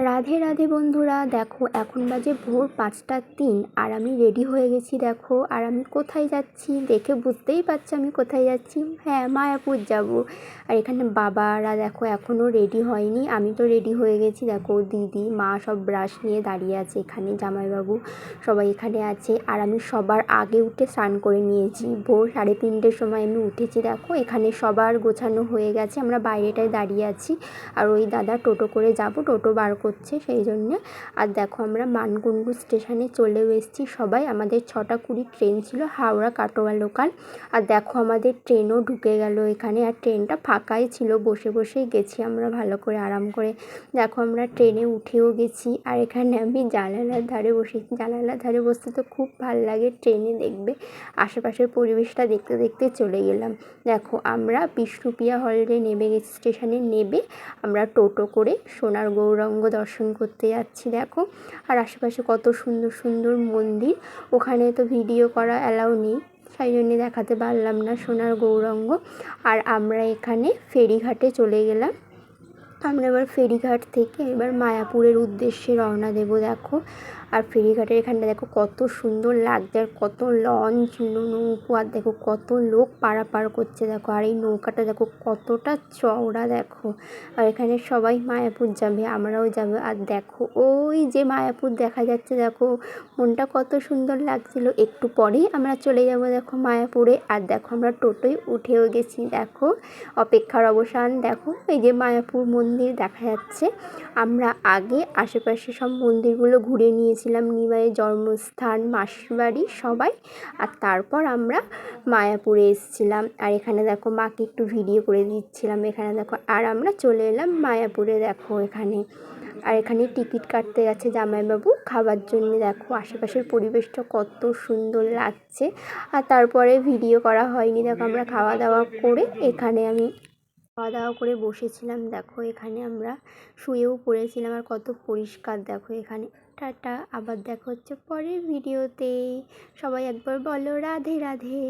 রাধে রাধে বন্ধুরা, দেখো এখন বাজে ভোর 5টা 3 আর আমি রেডি হয়ে গেছি। দেখো আর আমি কোথায় যাচ্ছি দেখে বুঝতেই পারছি আমি কোথায় যাচ্ছি। হ্যাঁ, মায়াপুর যাব। আর এখানে বাবারা দেখো এখনও রেডি হয়নি, আমি তো রেডি হয়ে গেছি। দেখো দিদি মা সব ব্রাশ নিয়ে দাঁড়িয়ে আছে, এখানে জামাইবাবু সবাই এখানে আছে। আর আমি সবার আগে উঠে স্নান করে নিয়েছি, ভোর 3:30টার সময় আমি উঠেছি। দেখো এখানে সবার গোছানো হয়ে গেছে, আমরা বাইরেটায় দাঁড়িয়ে আছি। আর ওই দাদা টোটো করে যাব, টোটো বার করছে সেই জন্যে। আর দেখো আমরা মানকুণ্ডু স্টেশনে চলেও এসেছি সবাই। আমাদের 6টা 20 ট্রেন ছিল, হাওড়া কাটোয়া লোকাল। আর দেখো আমাদের ট্রেনও ঢুকে গেল এখানে, আর ট্রেনটা ফাঁকাই ছিল, বসে বসেই গেছি আমরা ভালো করে আরাম করে। দেখো আমরা ট্রেনে উঠেও গেছি। আর এখানে আমি জানালার ধারে বসেছি, জানালার ধারে বসতে তো খুব ভালো লাগে ট্রেনে, দেখবে আশেপাশের পরিবেশটা দেখতে দেখতে চলে গেলাম। দেখো আমরা বিষ্ণুপ্রিয়া হলে নেমে গেছি, স্টেশনে নেমে আমরা টোটো করে সোনার গৌরাঙ্গ দর্শন করতে যাচ্ছি। দেখো আর আশেপাশে কত সুন্দর সুন্দর মন্দির, ওখানে তো ভিডিও করা অ্যালাউ নেই, সেই জন্যে দেখাতে পারলাম না সোনার গৌরাঙ্গ। আর আমরা এখানে ফেরিঘাটে চলে গেলাম। আমরা এবার ফেরিঘাট থেকে এবার মায়াপুরের উদ্দেশ্যে রওনা দেবো। দেখো আর ফেরিঘাটের এখানটা দেখো কত সুন্দর লাগছে, আর কত লঞ্চ নৌকো, আর দেখো কত লোক পারাপার করছে। দেখো আর এই নৌকাটা দেখো কতটা চওড়া। দেখো আর এখানে সবাই মায়াপুর যাবে, আমরাও যাবো। আর দেখো ওই যে মায়াপুর দেখা যাচ্ছে, দেখো মনটা কত সুন্দর লাগছিল। একটু পরেই আমরা চলে যাব দেখো মায়াপুরে। আর দেখো আমরা টোটোয় উঠেও গেছি। দেখো অপেক্ষার অবসান, দেখো এই যে মায়াপুর মন্দির দেখা যাচ্ছে। আমরা আগে আশেপাশে সব মন্দিরগুলো ঘুরে নিয়েছিলাম, নিমাইয়ের জন্মস্থান, মাসির বাড়ি সবাই। আর তারপর আমরা মায়াপুরে এসেছিলাম। আর এখানে দেখো মাকে একটু ভিডিও করে দিচ্ছিলাম এখানে দেখো। আর আমরা চলে এলাম মায়াপুরে। দেখো এখানে আর এখানে টিকিট কাটতে গেছে জামাইবাবু খাবার জন্য। দেখো আশেপাশের পরিবেশটা কত সুন্দর লাগছে। আর তারপরে ভিডিও করা হয়নি। দেখো আমরা খাওয়া দাওয়া করে এখানে আমি খাওয়া দাওয়া করে বসেছিলাম। দেখো এখানে আমরা শুয়েও পড়েছিলাম, আর কত পরিষ্কার দেখো এখানে। টাটা, আবার দেখা হচ্ছে পরের ভিডিওতে। সবাই একবার বলো রাধে রাধে।